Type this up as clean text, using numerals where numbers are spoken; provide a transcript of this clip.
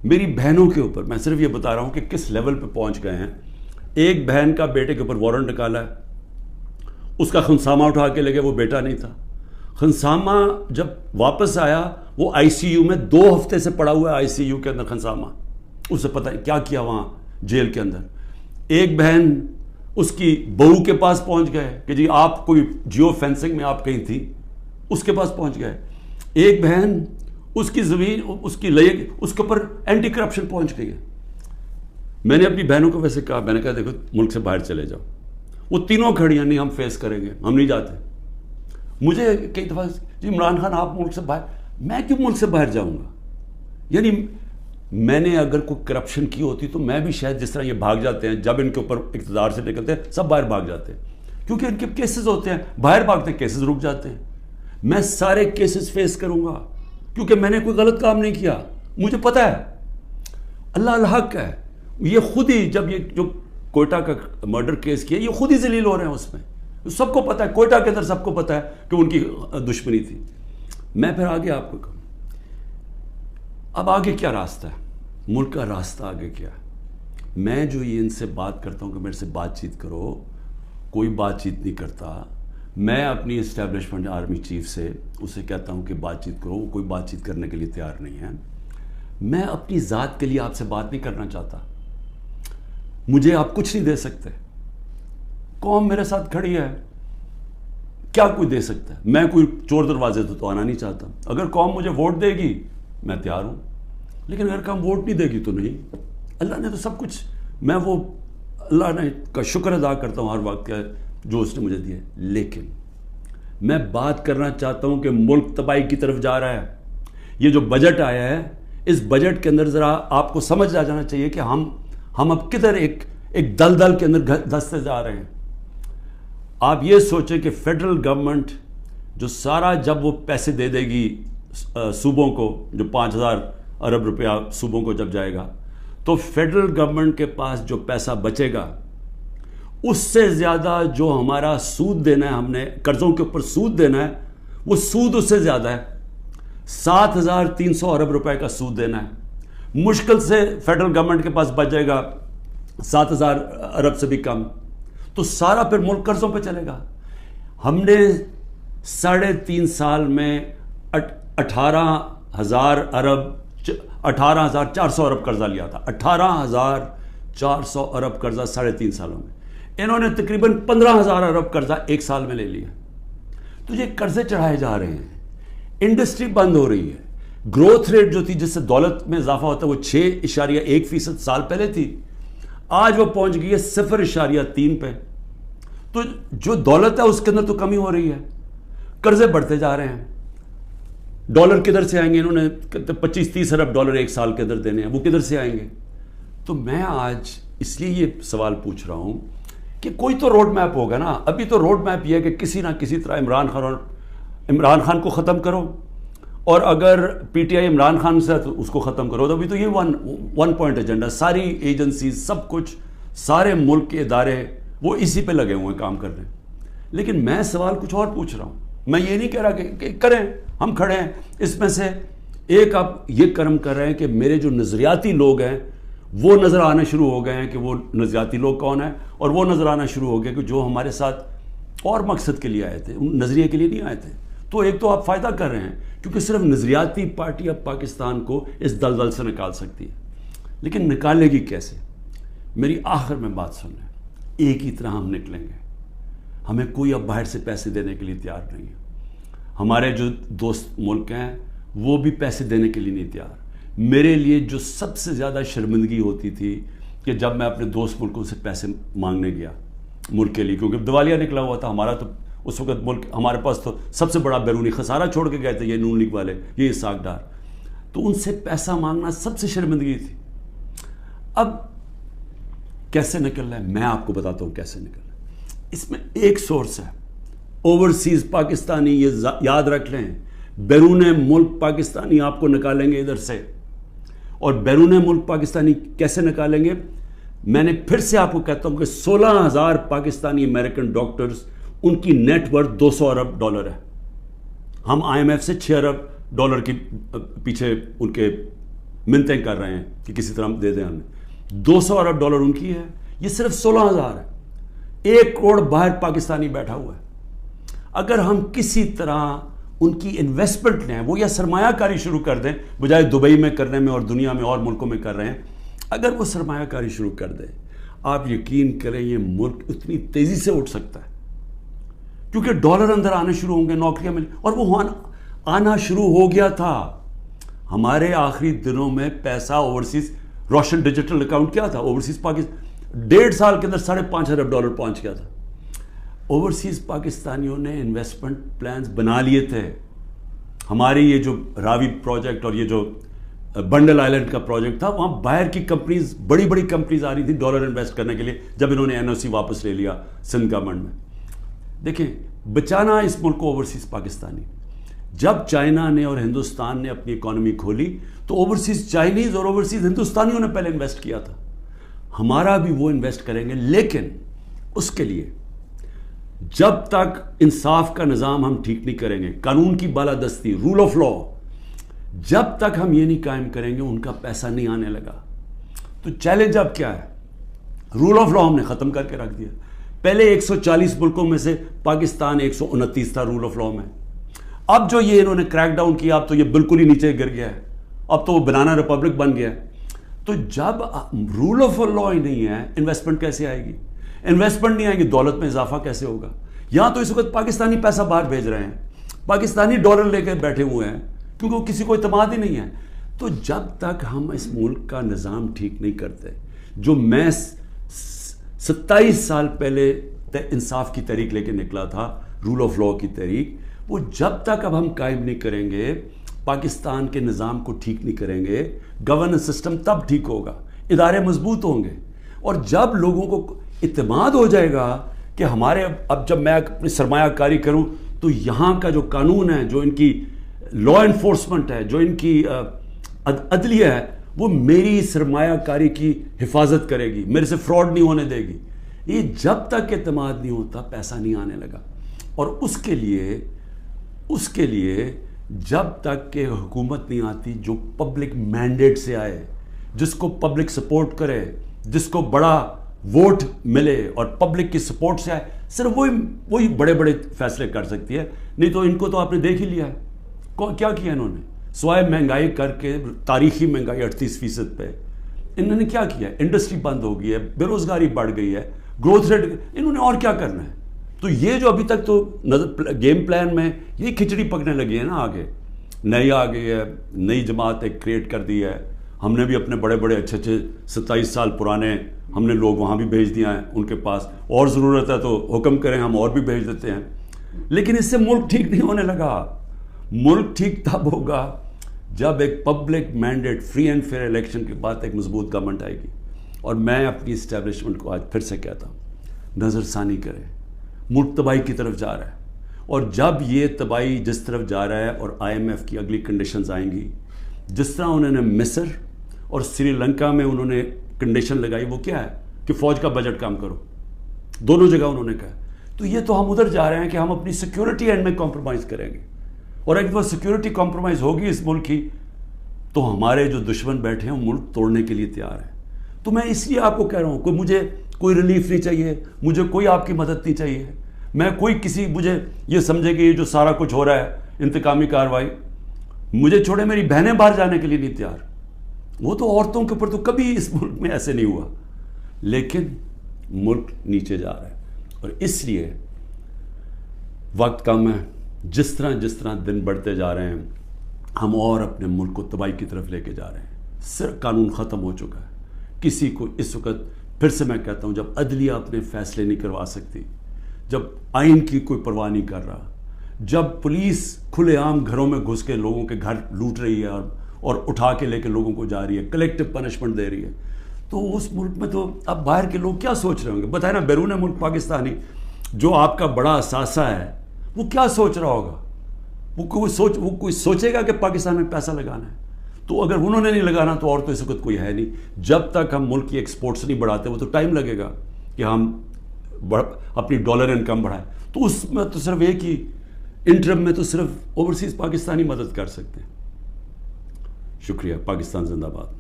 میری بہنوں کے اوپر میں صرف یہ بتا رہا ہوں کہ کس لیول پہ پہنچ گئے ہیں. ایک بہن کا بیٹے کے اوپر وارنٹ نکالا ہے, اس کا خنسامہ اٹھا کے لے گئے, وہ بیٹا نہیں تھا. خنسامہ جب واپس آیا وہ آئی سی یو میں 2 ہفتے سے پڑا ہوا ہے, آئی سی یو کے اندر خنسامہ, اسے پتہ کیا کیا وہاں جیل کے اندر. ایک بہن اس کی بہو کے پاس پہنچ گئے کہ جی آپ کوئی جیو فینسنگ میں آپ کہیں تھی, اس کے پاس پہنچ گئے. ایک بہن اس کی زمین اس کی لے اس کے اوپر اینٹی کرپشن پہنچ گئی ہے. میں نے اپنی بہنوں کو ویسے کہا, میں نے کہا دیکھو ملک سے باہر چلے جاؤ. وہ تینوں کھڑی ہیں, نہیں ہم فیس کریں گے, ہم نہیں جاتے. مجھے کئی دفعہ جی عمران خان آپ ملک سے باہر, میں کیوں ملک سے باہر جاؤں گا؟ یعنی میں نے اگر کوئی کرپشن کی ہوتی تو میں بھی شاید جس طرح یہ بھاگ جاتے ہیں, جب ان کے اوپر اقتدار سے نکلتے ہیں سب باہر بھاگ جاتے ہیں, کیونکہ ان کے کیسز ہوتے ہیں, باہر بھاگتے ہیں کیسز رک جاتے ہیں. میں سارے کیسز فیس کروں گا کیونکہ میں نے کوئی غلط کام نہیں کیا, مجھے پتہ ہے اللہ الحق ہے. یہ خود ہی جب یہ جو کوئٹہ کا مرڈر کیس کیا, یہ خود ہی ذلیل ہو رہے ہیں اس میں, سب کو پتہ ہے, کوئٹہ کے اندر سب کو پتہ ہے کہ ان کی دشمنی تھی. میں پھر آگے آپ کو کہوں اب آگے کیا راستہ ہے, ملک کا راستہ آگے کیا ہے. میں جو یہ ان سے بات کرتا ہوں کہ میرے سے بات چیت کرو, کوئی بات چیت نہیں کرتا. میں اپنی اسٹیبلشمنٹ آرمی چیف سے اسے کہتا ہوں کہ بات چیت کرو, وہ کوئی بات چیت کرنے کے لیے تیار نہیں ہے. میں اپنی ذات کے لیے آپ سے بات نہیں کرنا چاہتا, مجھے آپ کچھ نہیں دے سکتے. قوم میرے ساتھ کھڑی ہے, کیا کوئی دے سکتا ہے؟ میں کوئی چور دروازے تو آنا نہیں چاہتا. اگر قوم مجھے ووٹ دے گی میں تیار ہوں, لیکن اگر قوم ووٹ نہیں دے گی تو نہیں. اللہ نے تو سب کچھ, میں وہ اللہ نے کا شکر ادا کرتا ہوں ہر وقت کا جو اس نے مجھے دیا. لیکن میں بات کرنا چاہتا ہوں کہ ملک تباہی کی طرف جا رہا ہے. یہ جو بجٹ آیا ہے, اس بجٹ کے اندر ذرا آپ کو سمجھ آ جانا چاہیے کہ ہم اب کدھر ایک دلدل کے اندر دھستے جا رہے ہیں. آپ یہ سوچیں کہ فیڈرل گورنمنٹ جو سارا جب وہ پیسے دے دے گی صوبوں کو, جو 5,000 ارب روپیہ صوبوں کو جب جائے گا, تو فیڈرل گورنمنٹ کے پاس جو پیسہ بچے گا اس سے زیادہ جو ہمارا سود دینا ہے, ہم نے قرضوں کے اوپر سود دینا ہے, وہ سود اس سے زیادہ ہے. 7,300 ارب روپے کا سود دینا ہے. مشکل سے فیڈرل گورنمنٹ کے پاس بچ جائے گا 7,000 ارب سے بھی کم, تو سارا پھر ملک قرضوں پہ چلے گا. ہم نے 3.5 سال میں 18,000 ارب 18,400 ارب قرضہ لیا تھا. 18,400 ارب قرضہ 3.5 سالوں میں. انہوں نے تقریباً 15,000 ارب قرضہ 1 سال میں لے لیا. تو یہ قرضے چڑھائے جا رہے ہیں, انڈسٹری بند ہو رہی ہے. گروتھ ریٹ جو تھی جس سے دولت میں اضافہ ہوتا ہے وہ 6.1% سال پہلے تھی, آج وہ پہنچ گئی ہے 0.3 پہ. تو جو دولت ہے اس کے اندر تو کمی ہو رہی ہے, قرضے بڑھتے جا رہے ہیں. ڈالر کدھر سے آئیں گے؟ انہوں نے 25-30 ارب ڈالر 1 سال کے اندر دینے ہیں, وہ کدھر سے آئیں گے؟ تو میں آج اس لیے یہ سوال پوچھ رہا ہوں کہ کوئی تو روڈ میپ ہوگا نا. ابھی تو روڈ میپ یہ ہے کہ کسی نہ کسی طرح عمران خان کو ختم کرو, اور اگر P T I Imran Khan سے تو اس کو ختم کرو. تو ابھی تو یہ ون پوائنٹ ایجنڈا, ساری ایجنسیز سب کچھ, سارے ملک کے ادارے وہ اسی پہ لگے ہوئے ہیں کام کر رہے ہیں. لیکن میں سوال کچھ اور پوچھ رہا ہوں. میں یہ نہیں کہہ رہا کہ کریں, ہم کھڑے ہیں. اس میں سے ایک آپ یہ کرم کر رہے ہیں کہ میرے جو نظریاتی لوگ ہیں وہ نظر آنا شروع ہو گئے ہیں کہ وہ نظریاتی لوگ کون ہیں, اور وہ نظر آنا شروع ہو گئے کہ جو ہمارے ساتھ اور مقصد کے لیے آئے تھے, نظریے کے لیے نہیں آئے تھے. تو ایک تو آپ فائدہ کر رہے ہیں کیونکہ صرف نظریاتی پارٹی اب پاکستان کو اس دلدل سے نکال سکتی ہے, لیکن نکالے گی کیسے؟ میری آخر میں بات سن لیں, ایک ہی طرح ہم نکلیں گے. ہمیں کوئی اب باہر سے پیسے دینے کے لیے تیار نہیں ہے. ہمارے جو دوست ملک ہیں وہ بھی پیسے دینے کے لیے نہیں تیار. میرے لیے جو سب سے زیادہ شرمندگی ہوتی تھی کہ جب میں اپنے دوست ملکوں سے پیسے مانگنے گیا ملک کے لیے, کیونکہ دیوالیہ نکلا ہوا تھا ہمارا, تو اس وقت ملک ہمارے پاس تو سب سے بڑا بیرونی خسارہ چھوڑ کے گئے تھے یہ نون لیگ والے, یہ اسحاق ڈار. تو ان سے پیسہ مانگنا سب سے شرمندگی تھی. اب کیسے نکلنا ہے میں آپ کو بتاتا ہوں کیسے نکلنا ہے. اس میں ایک سورس ہے اوورسیز پاکستانی, یہ یاد رکھ لیں. بیرون ملک پاکستانی آپ کو نکالیں گے ادھر سے, اور بیرون ملک پاکستانی کیسے نکالیں گے؟ میں نے پھر سے آپ کو کہتا ہوں کہ 16,000 پاکستانی امریکن ڈاکٹرز, ان کی نیٹ ورتھ 200 ارب ڈالر ہے. ہم آئی ایم ایف سے 6 ارب ڈالر کی پیچھے ان کے منتیں کر رہے ہیں کہ کسی طرح دے دیں ہمیں. 200 ارب ڈالر ان کی ہے, یہ صرف 16,000 ہے. 1 کروڑ باہر پاکستانی بیٹھا ہوا ہے. اگر ہم کسی طرح ان کی انویسٹمنٹ لیں, وہ یا سرمایہ کاری شروع کر دیں بجائے دبئی میں کرنے میں اور دنیا میں اور ملکوں میں کر رہے ہیں, اگر وہ سرمایہ کاری شروع کر دیں, آپ یقین کریں یہ ملک اتنی تیزی سے اٹھ سکتا ہے, کیونکہ ڈالر اندر آنے شروع ہوں گے, نوکریاں مل, اور وہ آنا شروع ہو گیا تھا. ہمارے آخری دنوں میں پیسہ اوورسیز, روشن ڈیجیٹل اکاؤنٹ کیا تھا اوورسیز پاکستان 1.5 سال کے اندر $5.5 ارب پہنچ گیا تھا. اوورسیز پاکستانیوں نے انویسٹمنٹ پلانز بنا لیے تھے. ہماری یہ جو راوی پروجیکٹ اور یہ جو بنڈل آئلینڈ کا پروجیکٹ تھا, وہاں باہر کی کمپنیز, بڑی بڑی کمپنیز آ رہی تھیں ڈالر انویسٹ کرنے کے لیے, جب انہوں نے NOC واپس لے لیا سندھ گورنمنٹ میں. دیکھیں, بچانا اس ملک کو اوورسیز پاکستانی. جب چائنا نے اور ہندوستان نے اپنی اکانومی کھولی تو اوورسیز چائنیز اور اوورسیز ہندوستانیوں نے پہلے انویسٹ کیا تھا. ہمارا بھی وہ انویسٹ کریں گے, لیکن اس کے لیے جب تک انصاف کا نظام ہم ٹھیک نہیں کریں گے, قانون کی بالادستی, رول آف لا, جب تک ہم یہ نہیں قائم کریں گے, ان کا پیسہ نہیں آنے لگا. تو چیلنج اب کیا ہے؟ رول آف لا ہم نے ختم کر کے رکھ دیا. پہلے 140 ملکوں میں سے پاکستان 129 تھا رول آف لا میں. اب جو یہ انہوں نے کریک ڈاؤن کیا, اب تو یہ بالکل ہی نیچے گر گیا ہے, اب تو وہ بنانا ریپبلک بن گیا ہے. تو جب رول آف لا ہی نہیں ہے, انویسٹمنٹ کیسے آئے گی؟ انویسٹمنٹ نہیں آئے گی, دولت میں اضافہ کیسے ہوگا؟ یہاں تو اس وقت پاکستانی پیسہ باہر بھیج رہے ہیں, پاکستانی ڈالر لے کے بیٹھے ہوئے ہیں, کیونکہ وہ کسی کو اعتماد ہی نہیں ہے. تو جب تک ہم اس ملک کا نظام ٹھیک نہیں کرتے, جو میں 27 سال پہلے انصاف کی تحریک لے کے نکلا تھا, رول آف لا کی تحریک, وہ جب تک اب ہم قائم نہیں کریں گے, پاکستان کے نظام کو ٹھیک نہیں کریں گے, گورننس سسٹم تب ٹھیک ہوگا, ادارے مضبوط ہوں گے. اور جب لوگوں کو اعتماد ہو جائے گا کہ ہمارے, اب جب میں اپنی سرمایہ کاری کروں تو یہاں کا جو قانون ہے, جو ان کی لا انفورسمنٹ ہے, جو ان کی عدلیہ ہے, وہ میری سرمایہ کاری کی حفاظت کرے گی, میرے سے فراڈ نہیں ہونے دے گی. یہ جب تک اعتماد نہیں ہوتا, پیسہ نہیں آنے لگا. اور اس کے لیے جب تک کہ حکومت نہیں آتی جو پبلک مینڈیٹ سے آئے, جس کو پبلک سپورٹ کرے, جس کو بڑا ووٹ ملے اور پبلک کی سپورٹ سے آئے, صرف وہی بڑے بڑے فیصلے کر سکتی ہے. نہیں تو ان کو تو آپ نے دیکھ ہی لیا ہے کیا کیا انہوں نے, سوائے مہنگائی کر کے, تاریخی مہنگائی 38% پہ, انہوں نے کیا کیا؟ انڈسٹری بند ہو گئی ہے, بے روزگاری بڑھ گئی ہے, گروتھ ریٹ, انہوں نے اور کیا کرنا ہے؟ تو یہ جو ابھی تک تو گیم پلان میں یہ کھچڑی پکنے لگی ہے نا, آگے نئی آ گئی ہے, نئی جماعت ایک کریٹ کر دی ہے. ہم نے بھی اپنے بڑے بڑے اچھے 27 سال پرانے ہم نے لوگ وہاں بھی بھیج دیا ہیں ان کے پاس, اور ضرورت ہے تو حکم کریں, ہم اور بھی بھیج دیتے ہیں. لیکن اس سے ملک ٹھیک نہیں ہونے لگا. ملک ٹھیک تب ہوگا جب ایک public mandate, free and fair election کے بعد ایک مضبوط گورنمنٹ آئے گی. اور میں اپنی اسٹیبلشمنٹ کو آج پھر سے کہتا ہوں, نظر ثانی کریں, ملک تباہی کی طرف جا رہا ہے. اور جب یہ تباہی جس طرف جا رہا ہے, اور IMF کی اگلی کنڈیشنز آئیں گی, جس طرح انہوں نے مصر اور سری لنکا میں انہوں نے کنڈیشن لگائی, وہ کیا ہے کہ فوج کا بجٹ کم کرو, دونوں جگہ انہوں نے کہا. تو یہ تو ہم ادھر جا رہے ہیں کہ ہم اپنی سیکیورٹی اینڈ میں کمپرومائز کریں گے, اور اگر وہ سیکیورٹی کمپرومائز ہوگی اس ملک کی, تو ہمارے جو دشمن بیٹھے ہیں وہ ملک توڑنے کے لیے تیار ہیں. تو میں اس لیے آپ کو کہہ رہا ہوں, مجھے کوئی ریلیف نہیں چاہیے, مجھے کوئی آپ کی مدد نہیں چاہیے, میں کوئی کسی مجھے یہ سمجھے کہ یہ جو سارا کچھ ہو رہا ہے انتقامی کارروائی, مجھے چھوڑے میری بہنیں باہر جانے کے لیے نہیں تیار. وہ تو عورتوں کے اوپر تو کبھی اس ملک میں ایسے نہیں ہوا, لیکن ملک نیچے جا رہا ہے. اور اس لیے وقت کم ہے, جس طرح دن بڑھتے جا رہے ہیں, ہم اور اپنے ملک کو تباہی کی طرف لے کے جا رہے ہیں. صرف قانون ختم ہو چکا ہے. کسی کو اس وقت, پھر سے میں کہتا ہوں, جب عدلیہ اپنے فیصلے نہیں کروا سکتی, جب آئین کی کوئی پرواہ نہیں کر رہا, جب پولیس کھلے عام گھروں میں گھس کے لوگوں کے گھر لوٹ رہی ہے اور اٹھا کے لے کے لوگوں کو جا رہی ہے, کلیکٹیو پنشمنٹ دے رہی ہے, تو اس ملک میں تو اب باہر کے لوگ کیا سوچ رہے ہوں گے؟ بتائیں نا, بیرون ملک پاکستانی جو آپ کا بڑا اثاثہ ہے, وہ کیا سوچ رہا ہوگا؟ وہ کوئی سوچے گا کہ پاکستان میں پیسہ لگانا ہے؟ تو اگر انہوں نے نہیں لگانا تو اور تو اس وقت کوئی ہے نہیں. جب تک ہم ملک کی ایکسپورٹس نہیں بڑھاتے, وہ تو ٹائم لگے گا کہ ہم اپنی ڈالر انکم بڑھائیں. تو اس میں تو صرف ایک ہی انٹرم میں تو صرف اوورسیز پاکستانی مدد کر سکتے ہیں. شکریہ. پاکستان زندہ باد.